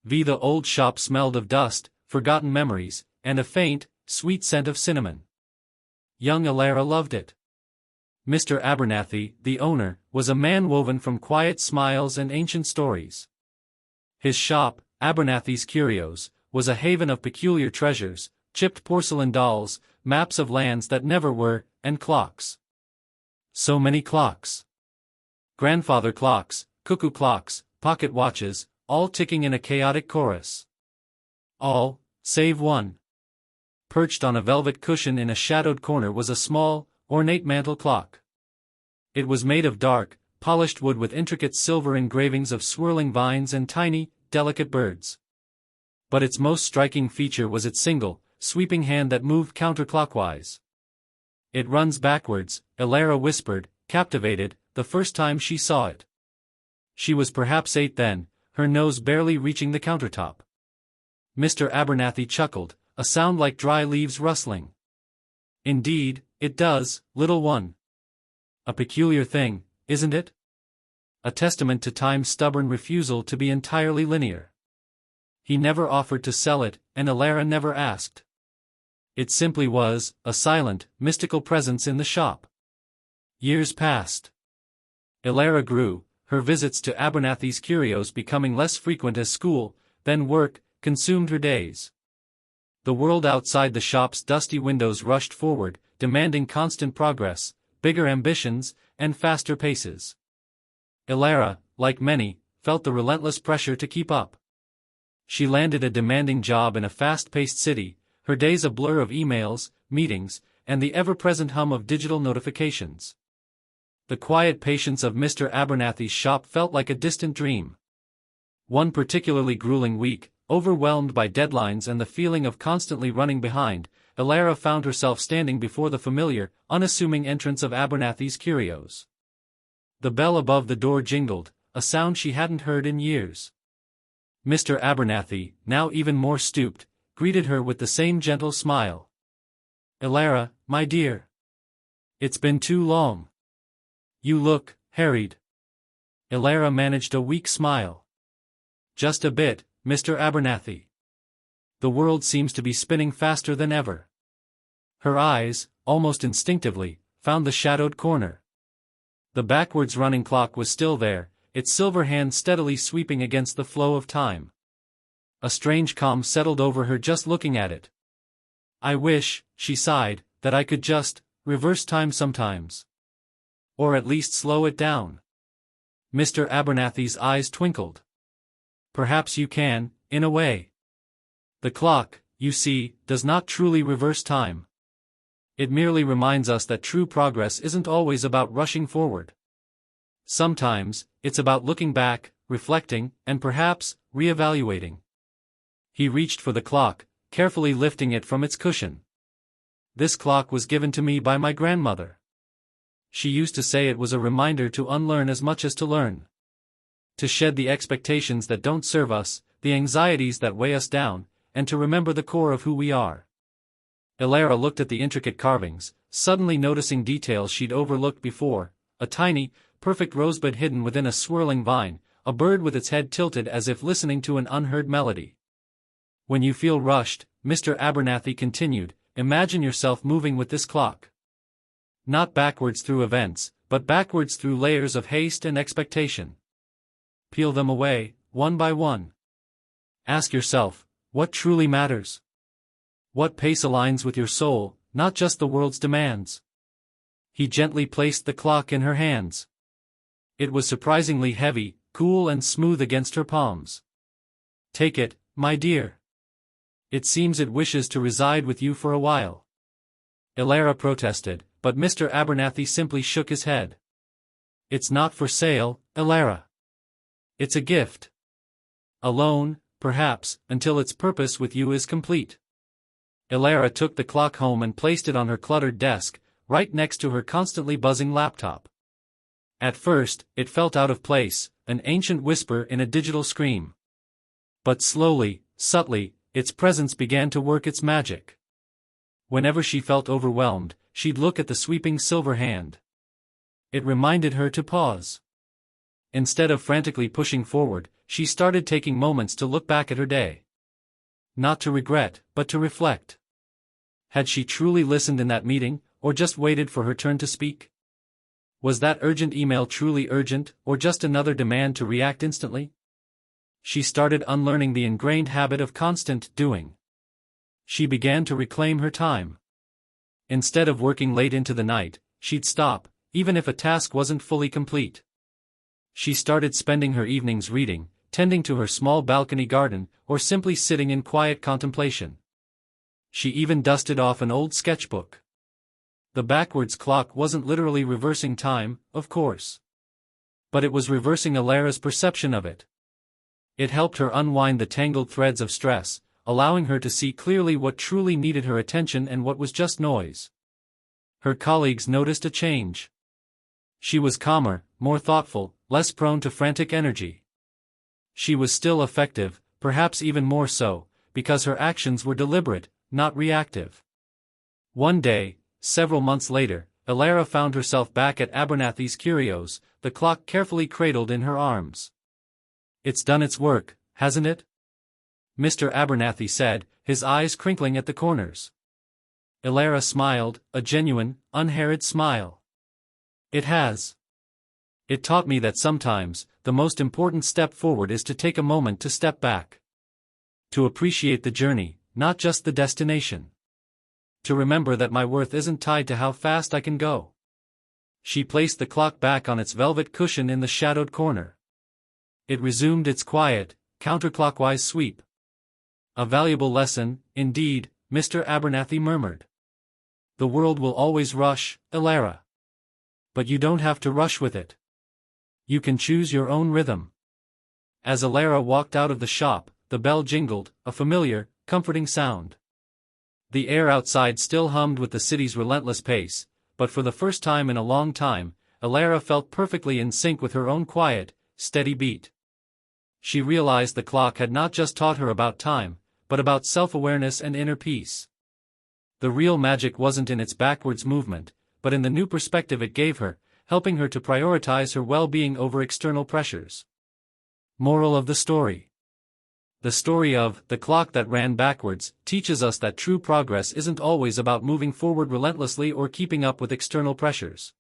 The old shop smelled of dust, forgotten memories, and a faint, sweet scent of cinnamon. Young Elara loved it. Mr. Abernathy, the owner, was a man woven from quiet smiles and ancient stories. His shop, Abernathy's Curios, was a haven of peculiar treasures, chipped porcelain dolls, maps of lands that never were, and clocks. So many clocks. Grandfather clocks, cuckoo clocks, pocket watches, all ticking in a chaotic chorus. All, save one. Perched on a velvet cushion in a shadowed corner was a small, ornate mantel clock. It was made of dark, polished wood with intricate silver engravings of swirling vines and tiny, delicate birds. But its most striking feature was its single, sweeping hand that moved counterclockwise. "It runs backwards," Elara whispered, captivated, the first time she saw it. She was perhaps 8 then, her nose barely reaching the countertop. Mr. Abernathy chuckled, a sound like dry leaves rustling. "Indeed, it does, little one. A peculiar thing, isn't it? A testament to time's stubborn refusal to be entirely linear." He never offered to sell it, and Elara never asked. It simply was, a silent, mystical presence in the shop. Years passed. Elara grew, her visits to Abernathy's Curios becoming less frequent as school, then work, consumed her days. The world outside the shop's dusty windows rushed forward, demanding constant progress, bigger ambitions, and faster paces. Elara, like many, felt the relentless pressure to keep up. She landed a demanding job in a fast-paced city, her days a blur of emails, meetings, and the ever-present hum of digital notifications. The quiet patience of Mr. Abernathy's shop felt like a distant dream. One particularly grueling week, overwhelmed by deadlines and the feeling of constantly running behind, Elara found herself standing before the familiar, unassuming entrance of Abernathy's Curios. The bell above the door jingled, a sound she hadn't heard in years. Mr. Abernathy, now even more stooped, greeted her with the same gentle smile. "Elara, my dear. It's been too long. You look harried." Elara managed a weak smile. "Just a bit, Mr. Abernathy. The world seems to be spinning faster than ever." Her eyes, almost instinctively, found the shadowed corner. The backwards running clock was still there, its silver hand steadily sweeping against the flow of time. A strange calm settled over her just looking at it. "I wish," she sighed, "that I could just reverse time sometimes. Or at least slow it down." Mr. Abernathy's eyes twinkled. "Perhaps you can, in a way. The clock, you see, does not truly reverse time. It merely reminds us that true progress isn't always about rushing forward. Sometimes, it's about looking back, reflecting, and perhaps, re-evaluating." He reached for the clock, carefully lifting it from its cushion. "This clock was given to me by my grandmother. She used to say it was a reminder to unlearn as much as to learn. To shed the expectations that don't serve us, the anxieties that weigh us down, and to remember the core of who we are." Elara looked at the intricate carvings, suddenly noticing details she'd overlooked before: a tiny, perfect rosebud hidden within a swirling vine, a bird with its head tilted as if listening to an unheard melody. "When you feel rushed," Mr. Abernathy continued, "imagine yourself moving with this clock. Not backwards through events, but backwards through layers of haste and expectation. Peel them away, one by one. Ask yourself, what truly matters? What pace aligns with your soul, not just the world's demands?" He gently placed the clock in her hands. It was surprisingly heavy, cool and smooth against her palms. "Take it, my dear. It seems it wishes to reside with you for a while." Elara protested, but Mr. Abernathy simply shook his head. "It's not for sale, Elara. It's a gift. Alone, perhaps, until its purpose with you is complete." Elara took the clock home and placed it on her cluttered desk, right next to her constantly buzzing laptop. At first, it felt out of place, an ancient whisper in a digital scream. But slowly, subtly, its presence began to work its magic. Whenever she felt overwhelmed, she'd look at the sweeping silver hand. It reminded her to pause. Instead of frantically pushing forward, she started taking moments to look back at her day. Not to regret, but to reflect. Had she truly listened in that meeting, or just waited for her turn to speak? Was that urgent email truly urgent, or just another demand to react instantly? She started unlearning the ingrained habit of constant doing. She began to reclaim her time. Instead of working late into the night, she'd stop, even if a task wasn't fully complete. She started spending her evenings reading, tending to her small balcony garden, or simply sitting in quiet contemplation. She even dusted off an old sketchbook. The backwards clock wasn't literally reversing time, of course. But it was reversing Alara's perception of it. It helped her unwind the tangled threads of stress, allowing her to see clearly what truly needed her attention and what was just noise. Her colleagues noticed a change. She was calmer, more thoughtful, less prone to frantic energy. She was still effective, perhaps even more so, because her actions were deliberate, not reactive. One day, several months later, Alara found herself back at Abernathy's Curios, the clock carefully cradled in her arms. "It's done its work, hasn't it?" Mr. Abernathy said, his eyes crinkling at the corners. Alara smiled, a genuine, unharried smile. "It has. It taught me that sometimes, the most important step forward is to take a moment to step back. To appreciate the journey, not just the destination. To remember that my worth isn't tied to how fast I can go." She placed the clock back on its velvet cushion in the shadowed corner. It resumed its quiet, counterclockwise sweep. "A valuable lesson, indeed," Mr. Abernathy murmured. "The world will always rush, Alara. But you don't have to rush with it. You can choose your own rhythm." As Alara walked out of the shop, the bell jingled, a familiar, comforting sound. The air outside still hummed with the city's relentless pace, but for the first time in a long time, Alara felt perfectly in sync with her own quiet, steady beat. She realized the clock had not just taught her about time, but about self-awareness and inner peace. The real magic wasn't in its backwards movement, but in the new perspective it gave her, helping her to prioritize her well-being over external pressures. Moral of the story. The story of "The Clock That Ran Backwards" teaches us that true progress isn't always about moving forward relentlessly or keeping up with external pressures.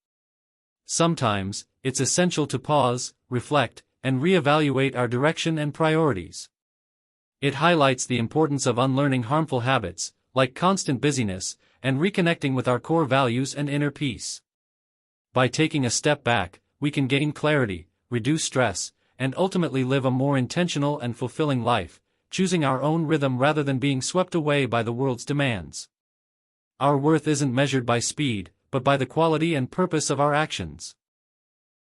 Sometimes, it's essential to pause, reflect, and reevaluate our direction and priorities. It highlights the importance of unlearning harmful habits, like constant busyness, and reconnecting with our core values and inner peace. By taking a step back, we can gain clarity, reduce stress, and ultimately live a more intentional and fulfilling life, choosing our own rhythm rather than being swept away by the world's demands. Our worth isn't measured by speed, but by the quality and purpose of our actions.